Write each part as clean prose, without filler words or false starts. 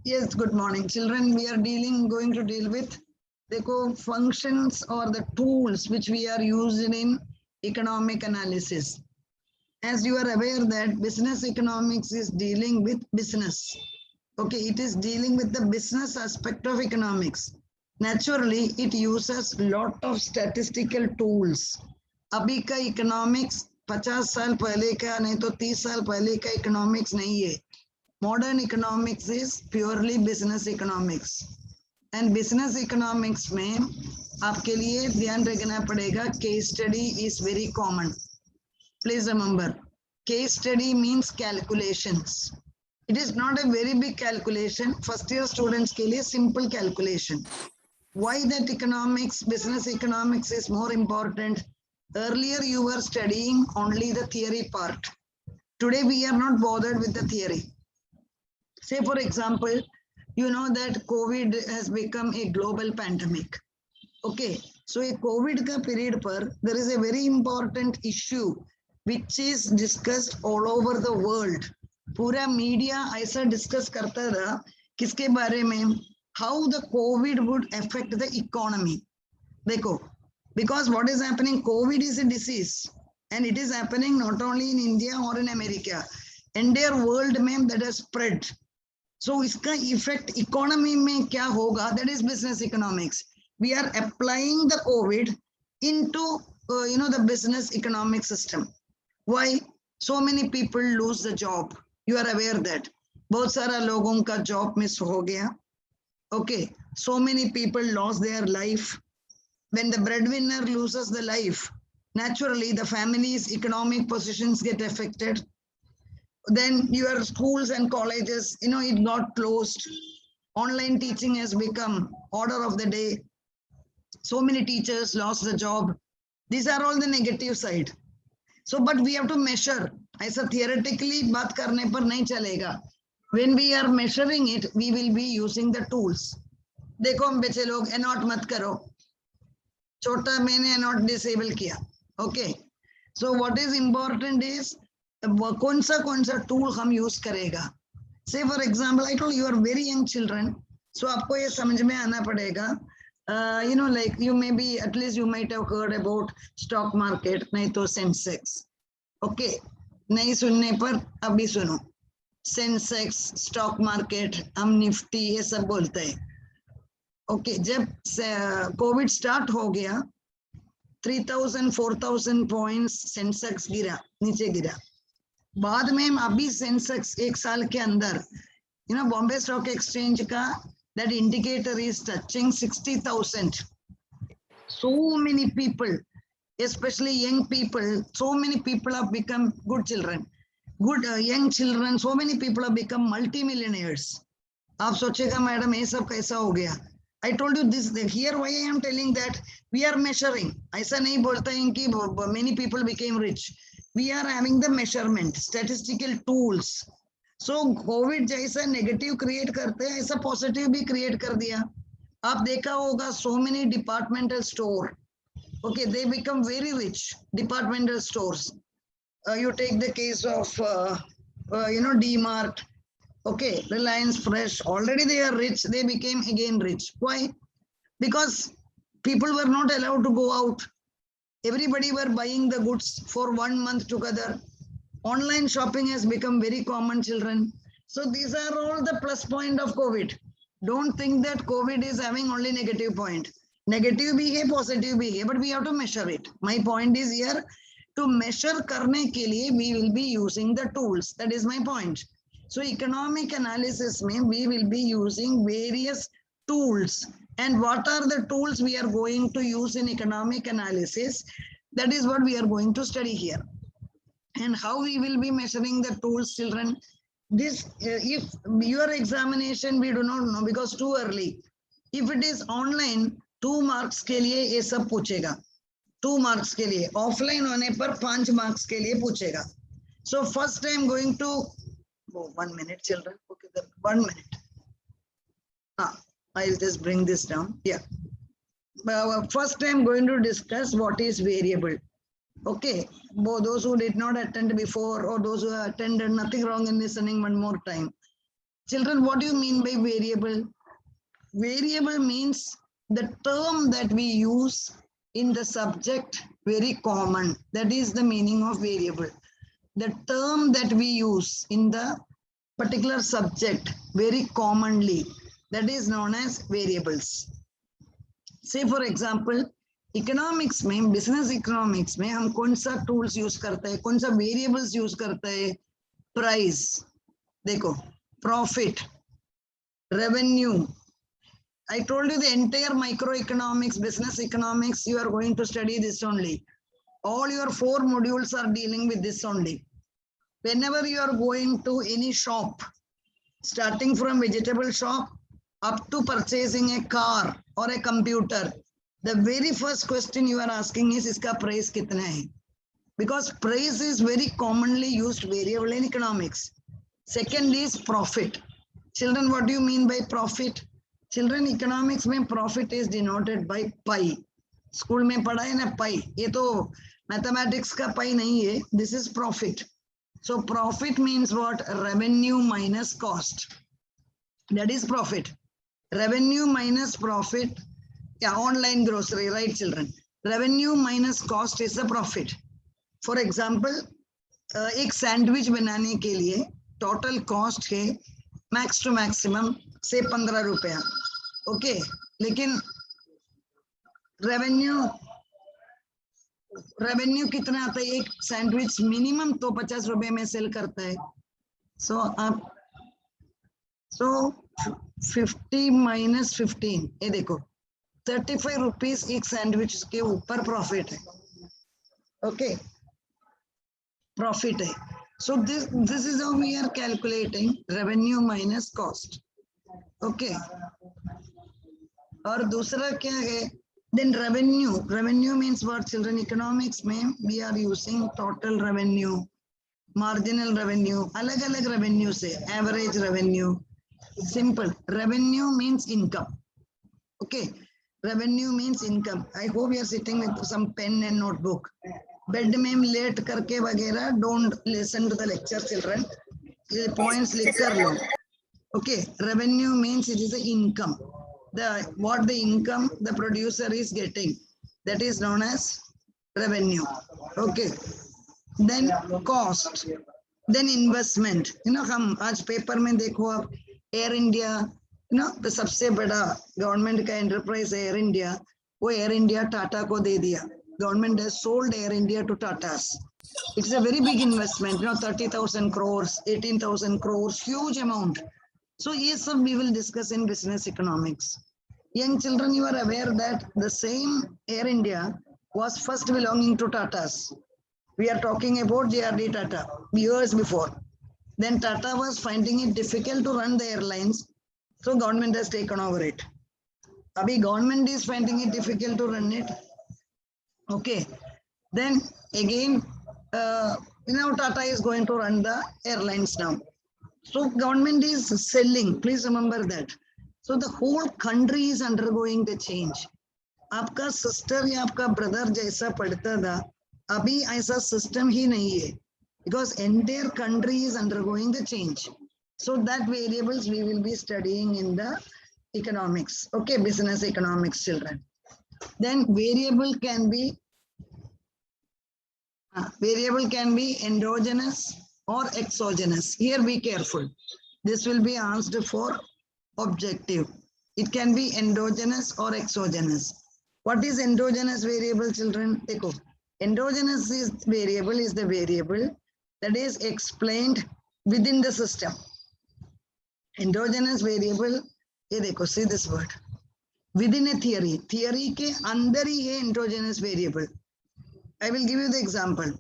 Yes, good morning. Children, we are going to deal with the functions or the tools which we are using in economic analysis. As you are aware that business economics is dealing with business. Okay, it is dealing with the business aspect of economics. Naturally, it uses lot of statistical tools. अभी का economics 50 साल पहले का नहीं तो 30 साल पहले का economics नहीं है. Modern economics is purely business economics. And business economics में आपके लिए ध्यान रखना पड़ेगा case study is very common. Please remember, case study means calculations. It is not a very big calculation. First year students के लिए simple calculation. Why that economics, business economics is more important? Earlier you were studying only the theory part. Today we are not bothered with the theory. Say for example, you know that COVID has become a global pandemic. Okay, so a COVID ka period par, there is a very important issue which is discussed all over the world. पूरा media ऐसा discuss करता था किसके बारे में? How the COVID would affect the economy. देखो, because what is happening, COVID is a disease and it is happening not only in India or in America, entire world में that has spread. So इसका effect economy में क्या होगा? That is business economics. We are applying the COVID into the business economic system. Why? So many people lose the job. You are aware that बहुत सारा लोगों का job miss हो गया. Okay, so many people lost their life. When the breadwinner loses the life, naturally the family's economic positions get affected. Then your schools and colleges, it got closed. Online teaching has become order of the day. So many teachers lost the job. These are all the negative side. So, but we have to measure. ऐसा theoretically बात करने पर नहीं चलेगा. When we are measuring it, we will be using the tools. देखो हम बच्चे लोग anot मत करो. छोटा मैंने anot disable किया. Okay. So what is important is कौन सा tool हम use करेगा. Say for example, I told you are very young children, so आपको ये समझ में आना पड़ेगा. Like you maybe at least you might have heard about stock market, नहीं तो Sensex. Okay, नहीं सुनने पर अभी सुनो. Sensex, stock market, हम निफ्टी ये सब बोलते हैं. Okay, जब COVID start हो गया, 3,000, 4,000 points Sensex गिरा, नीचे गिरा. बाद में अभी सेंसेक्स एक साल के अंदर बॉम्बे स्टॉक एक्सचेंज का that indicator is touching 60,000. So many people, especially young people, so many people have become good children, good young children, so many people have become multi-millionaires. आप सोचेगा मैडम ये सब कैसा हो गया? I told you this here. Why I am telling that we are measuring. ऐसा नहीं बोलता है कि many people became rich. We are having the measurement, statistical tools. So COVID जैसा negative create करते हैं, ऐसा positive भी create कर दिया. आप देखा होगा so many departmental store. Okay, they become very rich. Departmental stores. You take the case of D-Mart. Okay, Reliance Fresh. Already they are rich. They became again rich. Why? Because people were not allowed to go out. Everybody were buying the goods for 1 month together. Online shopping has become very common, children. So these are all the plus point of COVID. Don't think that COVID is having only negative point. Negative bhi hai, positive bhi hai, but we have to measure it. My point is here, to measure karne ke liye, we will be using the tools. That is my point. So economic analysis mein, we will be using various tools. And what are the tools we are going to use in economic analysis? That is what we are going to study here. And how we will be measuring the tools, children? This, if your examination, we do not know because too early. If it is online, 2 marks के लिए ये सब पूछेगा. 2 marks के लिए. Offline होने पर 5 marks के लिए पूछेगा. So first I am going to, 1 minute, children. Okay, 1 minute. I'll just bring this down. Yeah. First I am going to discuss what is variable. Okay, those who did not attend before or those who attended, nothing wrong in listening one more time. Children, what do you mean by variable? Variable means the term that we use in the subject, very common. That is the meaning of variable. The term that we use in the particular subject very commonly, that is known as variables. Say for example, economics में, business economics में हम कौन सा tools use करते हैं, कौन सा variables use करते हैं? प्राइस, देखो, profit, revenue. I told you the entire microeconomics, business economics, you are going to study this only. All your 4 modules are dealing with this only. Whenever you are going to any shop, starting from vegetable shop up to purchasing a car or a computer, the very first question you are asking is, iska price kitna hai? Because price is very commonly used variable in economics. Second is profit. Children, what do you mean by profit? Children, economics में profit is denoted by pi. School में पढ़ा है ना pi. ये तो mathematics का pi नहीं है. This is profit. So profit means what? Revenue minus cost. That is profit. Revenue minus profit. Yeah, online grocery, right, children? Revenue minus cost is the profit. For example, एक sandwich बनाने के लिए total cost है max to maximum से 15 रुपया. Okay, लेकिन revenue कितना आता है? एक सैंडविच मिनिमम तो 50 रुपए में सेल करता है. सो आप 50 minus 15, ये देखो 35 रुपीज एक सैंडविच के ऊपर प्रॉफिट है. ओके, प्रॉफिट है. So this is how we are calculating revenue minus cost. Okay, और दूसरा क्या है? Then revenue means what, children? Economics में we are using total revenue, marginal revenue, अलग-अलग revenue से, average revenue. Simple. Revenue means income. Okay, revenue means income. I hope you are sitting with some pen and notebook. Bed में late करके वगैरह, don't listen to the lecture, children. ये points लिख कर लो. Okay, revenue means it is the income. What the income the producer is getting, that is known as revenue. Okay, then cost, then investment. You know, हम आज paper में देखो आप, air India, you know, the सबसे बड़ा government का enterprise air India, वो air India Tata को दे दिया. Government has sold Air India to Tatas. It's a very big investment, you know, 30,000 crores, 18,000 crores, huge amount. So yes, we will discuss in business economics. Young children, you are aware that the same Air India was first belonging to Tatas. We are talking about JRD Tata years before. Then Tata was finding it difficult to run the airlines, so government has taken over it. Abhi government is finding it difficult to run it. Okay, then again, you know, Tata is going to run the airlines now. So government is selling, please remember that. So the whole country is undergoing the change. आपका sister या आपका brother जैसा पढ़ता था, अभी ऐसा system ही नहीं है. Because entire country is undergoing the change. So that variables we will be studying in the economics. Okay, business economics, children. Then variable can be endogenous or exogenous. Here be careful. This will be asked for objective. It can be endogenous or exogenous. What is endogenous variable, children? Dekho. Endogenous variable is the variable that is explained within the system. Endogenous variable, ye dekho, see this word. Within a theory. Theory ke andar hi hai endogenous variable. I will give you the example.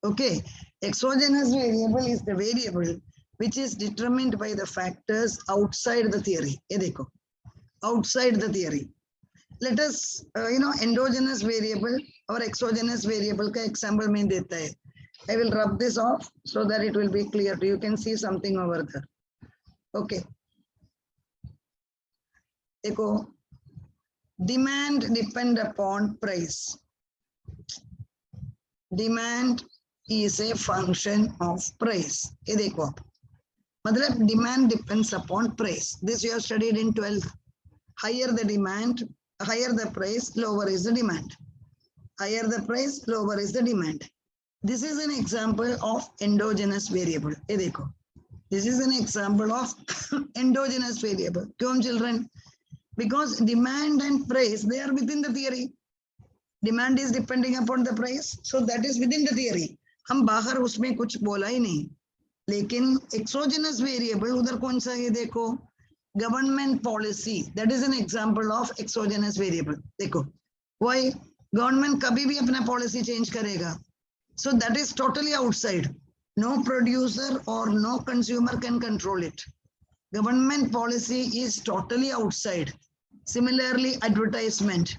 Okay, exogenous variable is the variable which is determined by the factors outside the theory. Ye dekho, outside the theory. Let us, you know, endogenous variable or exogenous variable ka example mein deta hai. I will rub this off so that it will be clear to you. You can see something over there. Okay. Dekho, demand depend upon price. Demand is a function of price. ये देखो, matlab demand depends upon price. This you have studied in 12th. Higher the demand, higher the price, lower is the demand. Higher the price, lower is the demand. This is an example of endogenous variable. Ye dekho. This is an example of endogenous variable. Come children, because demand and price, they are within the theory. Demand is depending upon the price, so that is within the theory. हम बाहर उसमें कुछ बोला ही नहीं, लेकिन exogenous variable उधर कौन सा है देखो, government policy, that is an example of exogenous variable. देखो, why government कभी भी अपना policy change करेगा, so that is totally outside. No producer or no consumer can control it. Government policy is totally outside. Similarly, advertisement.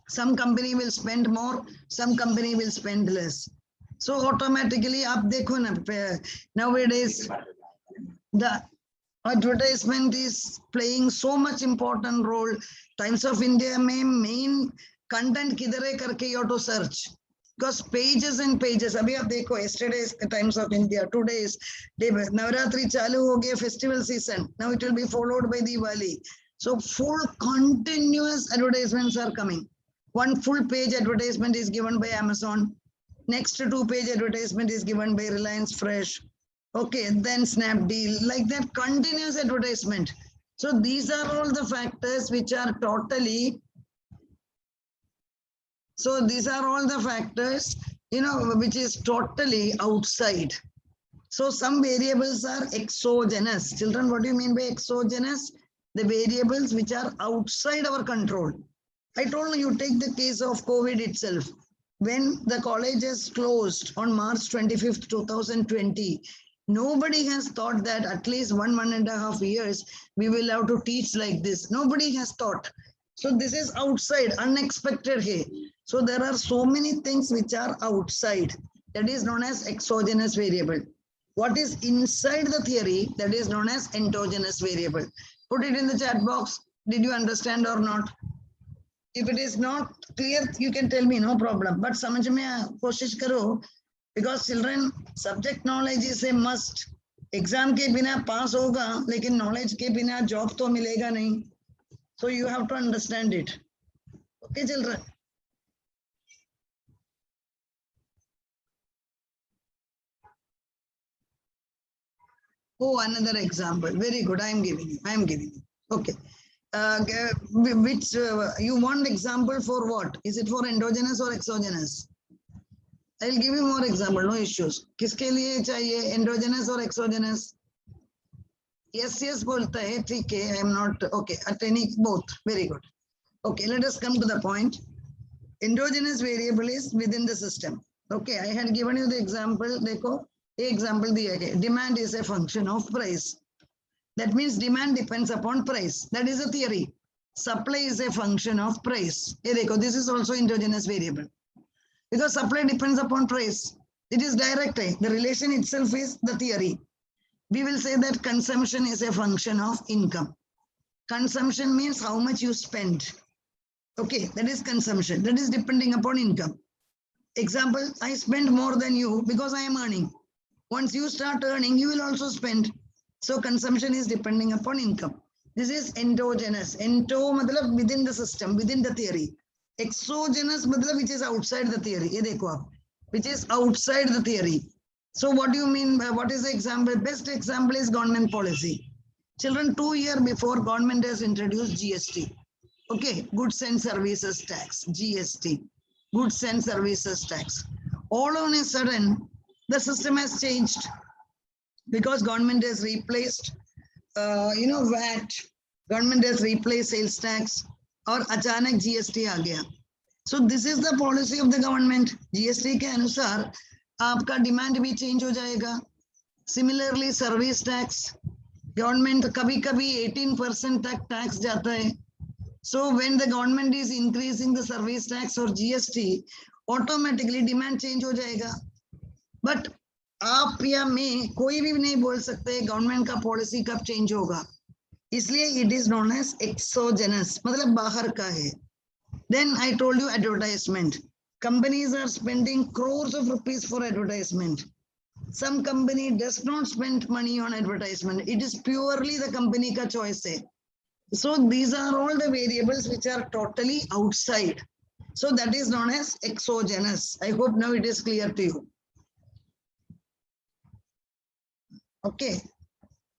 Some company will spend more, some company will spend less. So automatically, आप देखो ना, nowadays the advertisement is playing so much important role. Times of India में main content किधर है करके you have to search. Because pages and pages, abhi aap dekho, yesterday's Times of India, today's Navratri chalu ho gaya, festival season. Now it will be followed by Diwali. So full continuous advertisements are coming. One full page advertisement is given by Amazon. Next 2 page advertisement is given by Reliance Fresh. Okay, then Snapdeal, like that continuous advertisement. So these are all the factors which are totally, so these are all the factors, which is totally outside. So some variables are exogenous. Children, what do you mean by exogenous? The variables which are outside our control. I told you, take the case of COVID itself. When the colleges closed on March 25th, 2020, nobody has thought that at least 1.5 years, we will have to teach like this. Nobody has thought. So this is outside, unexpected here. So there are so many things which are outside. That is known as exogenous variable. What is inside the theory, that is known as endogenous variable. Put it in the chat box. Did you understand or not? If it is not clear, you can tell me, no problem. But samajh mein koshish karo, because children, subject knowledge is a must. Exam ke bina pass hoga, lekin knowledge ke bina job to milega nahi. So you have to understand it. Okay, children. Oh, another example. Very good. I am giving you. Okay. Which you want example for what? Is it for endogenous or exogenous? I will give you more example. No issues. किसके लिए चाहिए endogenous or exogenous? Yes, बोलता है. ठीक है. I am not okay. Attaining both. Very good. Okay. Let us come to the point. Endogenous variable is within the system. Okay. I had given you the example. देखो. Example दिया गया. Demand is a function of price. That means demand depends upon price. That is a theory. Supply is a function of price. Here देखो, this is also endogenous variable. Because supply depends upon price. It is direct. The relation itself is the theory. We will say that consumption is a function of income. Consumption means how much you spend. Okay, that is consumption. That is depending upon income. Example, I spend more than you because I am earning. Once you start earning, you will also spend. So consumption is depending upon income. This is endogenous. Endo matlab within the system, within the theory. Exogenous matlab which is outside the theory. Ye dekho aap, which is outside the theory. So what do you mean? What is the example? Best example is government policy. Children, 2 years before, government has introduced GST. Okay, goods and services tax, GST, goods and services tax. All on a sudden, the system has changed because government has replaced, VAT, government has replaced sales tax, or achanak GST aa gaya. So this is the policy of the government. GST के अनुसार आपका demand भी change हो जाएगा. Similarly, service tax, government कभी-कभी 18% तक tax जाता है. So when the government is increasing the service tax or GST, automatically demand change हो जाएगा. But आप या मैं कोई भी नहीं बोल सकते गवर्नमेंट का पॉलिसी कब चेंज होगा, इसलिए it is known as exogenous, मतलब बाहर का है. Then I told you advertisement. Companies are spending crores of rupees for advertisement. Some company does not spend money on advertisement. It is purely the company ka choice hai. So these are all the variables which are totally outside. So that is known as exogenous. I hope now it is clear to you. Okay.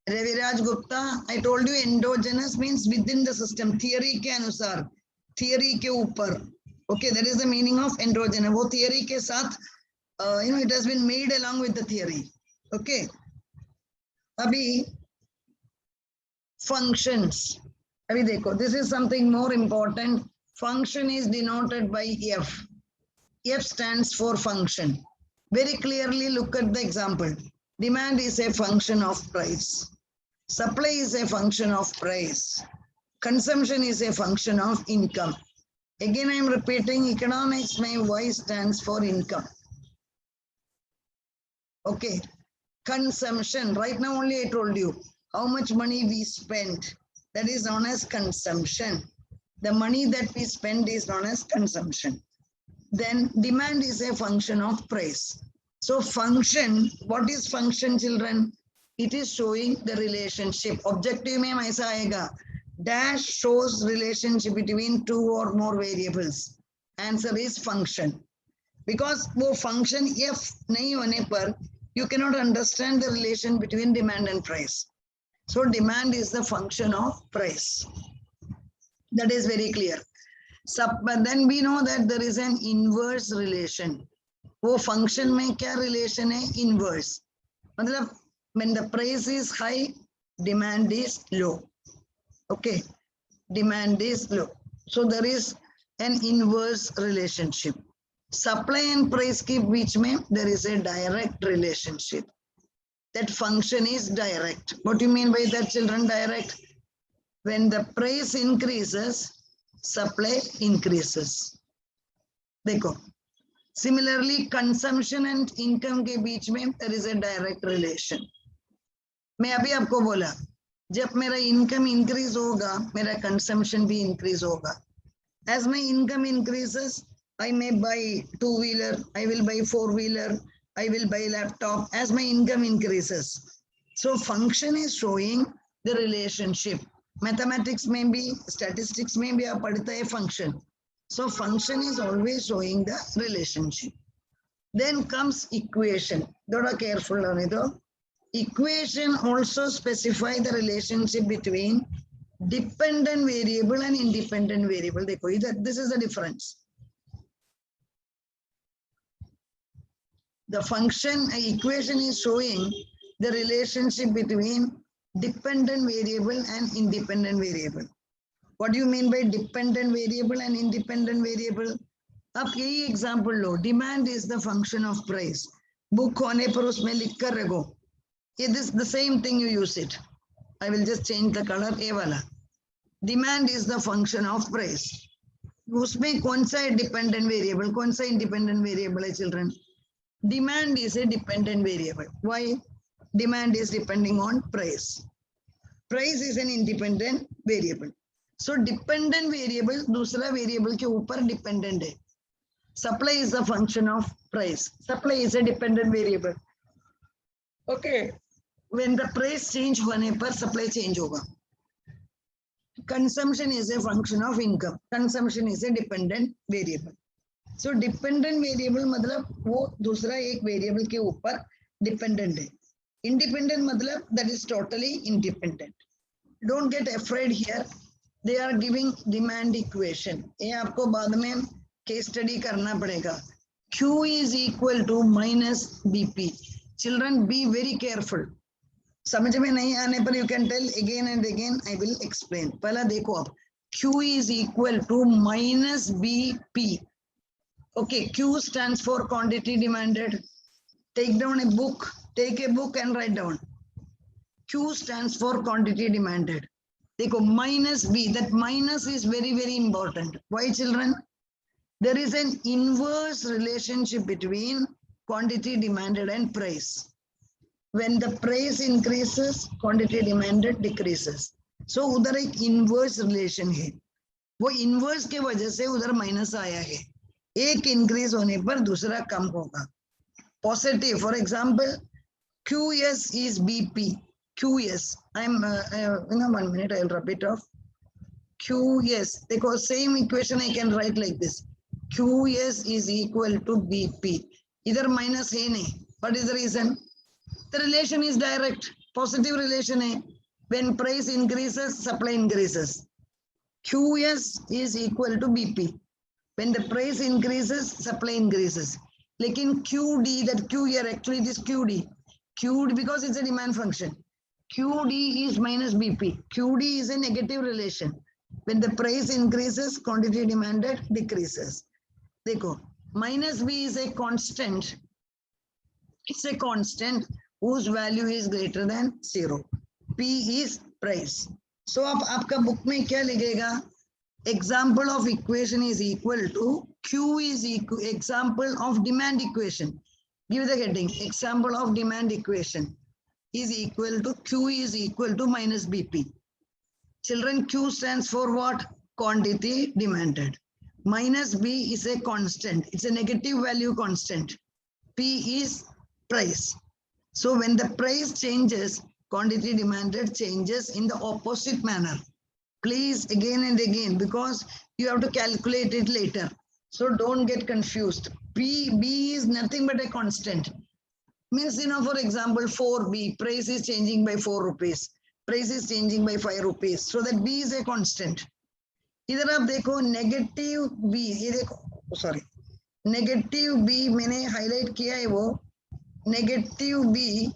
Raviraj Gupta, I told you endogenous means within the system. Theory ke anusar, theory ke upar. Okay, that is the meaning of endogenous. Wo theory ke saath, it has been made along with the theory. Okay. Abhi functions. Abhi dekho, this is something more important. Function is denoted by F. F stands for function. Very clearly look at the example. Demand is a function of price. Supply is a function of price. Consumption is a function of income. Again, I am repeating, economics, my Y stands for income. Okay. Consumption. Right now only I told you how much money we spend. That is known as consumption. The money that we spend is known as consumption. Then demand is a function of price. So function, what is function, children? It is showing the relationship. Objective mein aisa aayega. Dash shows relationship between two or more variables. Answer is function. Because wo function F nahi hone par, you cannot understand the relation between demand and price. So demand is the function of price. That is very clear. But then we know that there is an inverse relation. वो function में क्या relation है? Inverse. मतलब when the price is high, demand is low. Okay, demand is low. So there is an inverse relationship. Supply and price के बीच में there is a direct relationship. That function is direct. What do you mean by that, children? Direct. When the price increases, supply increases. देखो. Similarly, consumption and income के बीच में there is a direct relation. मैं अभी आपको बोला, जब मेरा income increase होगा, मेरा consumption भी increase होगा. As my income increases, I may buy two-wheeler, I will buy four-wheeler, I will buy laptop as my income increases. So function is showing the relationship. Mathematics may be, statistics may be, आप पढ़ते हैं function. So function is always showing the relationship. Then comes equation. Thoda careful होने दो. Equation also specify the relationship between dependent variable and independent variable. देखो इधर, this is the difference. The function equation is showing the relationship between dependent variable and independent variable. What do you mean by dependent variable and independent variable? आप यही example low. Demand is the function of price. Book होने पर उसमें लिख कर रखो. This is the same thing, you use it. I will just change the color. ये वाला. Demand is the function of price. उसमें कौन सा dependent variable, कौन सा independent variable है, children? Demand is a dependent variable. Why? Demand is depending on price. Price is an independent variable. So dependent variable दूसरा variable के ऊपर dependent है. Supply is the function of price. Supply is a dependent variable. Okay. When the price change होने पर supply change होगा. Consumption is a function of income. Consumption is a dependent variable. So dependent variable मतलब वो दूसरा एक variable के ऊपर dependent है. Independent मतलब that is totally independent. Don't get afraid here. They are giving demand equation. ये आपको बाद में case study करना पड़ेगा. Q is equal to minus BP. Children, be very careful. समझ में नहीं आने पर you can tell again and again. I will explain. पहला देखो आप. Q is equal to minus BP. Okay, Q stands for quantity demanded. Take down a book. Take a book and write down. Q stands for quantity demanded. Take minus B. That minus is very, very important. Why, children? There is an inverse relationship between quantity demanded and price. When the price increases, quantity demanded decreases. So, उधर एक inverse relation है. वो inverse के वजह से उधर minus आया है. एक increase होने पर दूसरा कम होगा. Positive, for example, QS is BP. QS. I'm 1 minute. I'll rub it off. QS. Because same equation I can write like this. QS is equal to BP. Either minus hai nahi. What is the reason? The relation is direct. Positive relation hai. When price increases, supply increases. QS is equal to BP. When the price increases, supply increases. Lekin QD, that Q here, actually it is QD. QD because it's a demand function. QD is minus BP. QD is a negative relation. When the price increases, quantity demanded decreases. Dekho, minus B is a constant. It's a constant whose value is greater than 0. P is price. So अब आपका book में क्या लिखेगा? Example of equation is equal to Q is equal example of demand equation. Give the heading. Example of demand equation is equal to Q is equal to minus BP. Children, Q stands for what? Quantity demanded. Minus B is a constant. It's a negative value constant. P is price. So when the price changes, quantity demanded changes in the opposite manner. Please again and again, because you have to calculate it later. So don't get confused. B is nothing but a constant. Means, for example, 4B, price is changing by 4 rupees. Price is changing by 5 rupees. So that B is a constant. इधर आप देखो negative B, ये देखो, sorry, negative B मैंने highlight किया है वो, negative B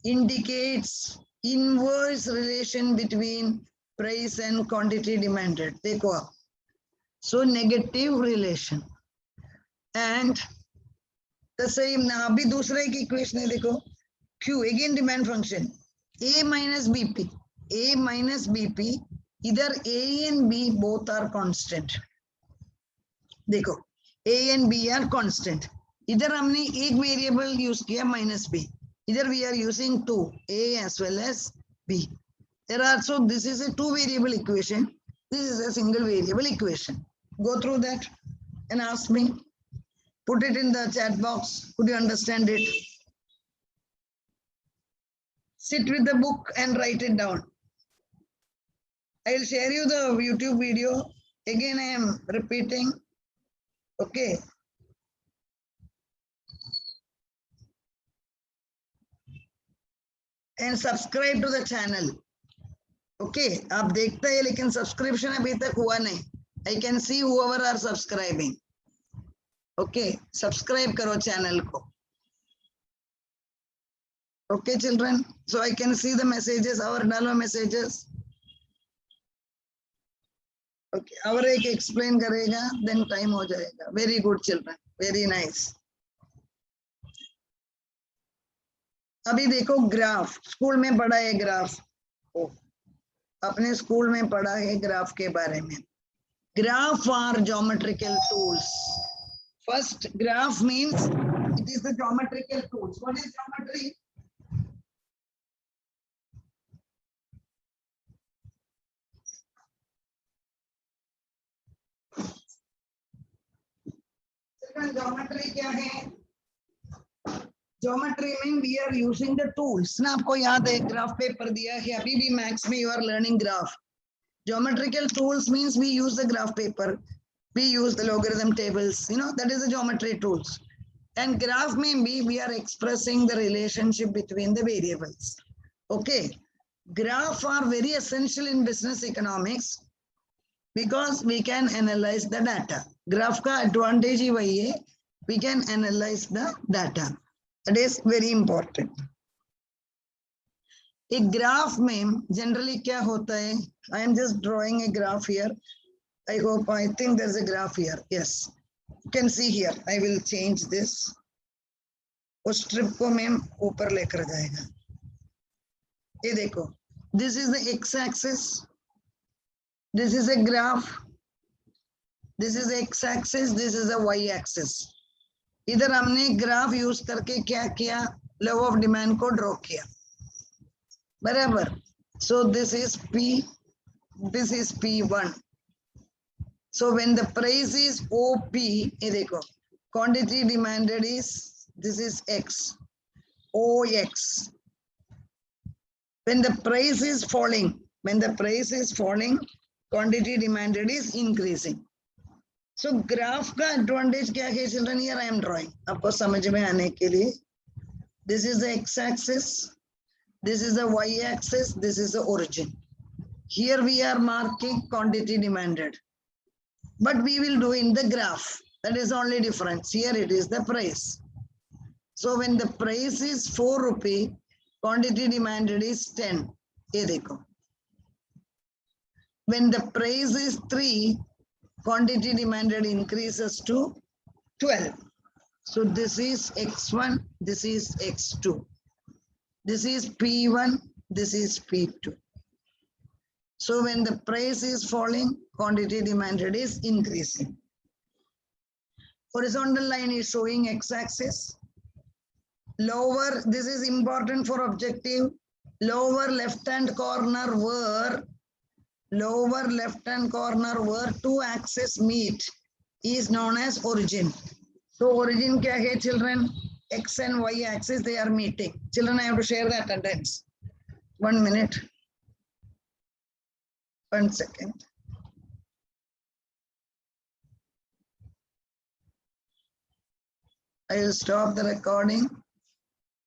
indicates inverse relation between price and quantity demanded. देखो आप. So negative relation. And the same now अभी दूसरा एक equation है देखो. Q again demand function. A minus BP. A minus BP. Either A and B both are constant. देखो A and B are constant. इधर हमने एक variable use किया minus B. Either we are using two, A as well as B. There are, so this is a two variable equation. This is a single variable equation. Go through that and ask me. Put it in the chat box. Could you understand it? Sit with the book and write it down. I will share you the YouTube video. Again, I am repeating. Okay. And subscribe to the channel. Okay, आप देखते हैं लेकिन subscription अभी तक हुआ नहीं. I can see whoever are subscribing. Okay, subscribe करो channel को. Okay, children. So I can see the messages. Our डालो messages. Okay, our एक explain करेगा, then time हो जाएगा. Very good, children. Very nice. अभी देखो ग्राफ, स्कूल में पढ़ा है ग्राफ. अपने स्कूल में पढ़ा है ग्राफ के बारे में. Graph are geometrical tools. First, graph means it is the geometrical tools. What is geometry? Geometry क्या है? Geometry means we are using the tools. ना आपको याद है ग्राफ पेपर दिया है अभी भी मैथ्स में you are learning graph. Geometrical tools means we use the graph paper, we use the logarithm tables, that is the geometry tools. And graph maybe we are expressing the relationship between the variables. Okay, graph are very essential in business economics because we can analyze the data. Graph का advantage ही वही है, we can analyze the data. That is very important. एक graph में generally क्या होता है? I am just drawing a graph here. I think there's a graph here. Yes, you can see here. I will change this. उस strip को मैं ऊपर लेकर जाएगा. ये देखो, this is the x-axis. This is a graph. This is the x-axis. This is the y-axis. इधर हमने ग्राफ यूज करके क्या किया? लॉ ऑफ डिमांड को ड्रॉ किया. बराबर. So this is P, this is P1. So when the price is OP, ये देखो, quantity demanded is, this is X. OX. When the price is falling, quantity demanded is increasing. So graph का advantage क्या है children? Here I am drawing. आपको समझ में आने के लिए. This is the x-axis. This is the y-axis. This is the origin. Here we are marking quantity demanded. But we will do in the graph. That is only difference. Here it is the price. So when the price is 4 rupee, quantity demanded is 10. ये देखो. When the price is 3, quantity demanded increases to 12. So this is X1, this is X2. This is P1, this is P2. So when the price is falling, quantity demanded is increasing. Horizontal line is showing x-axis. Lower, this is important for objective. Lower left-hand corner where two axes meet is known as origin. So origin kya hai children? X and Y axis, they are meeting. Children, I have to share the attendance. 1 minute. 1 second. I will stop the recording.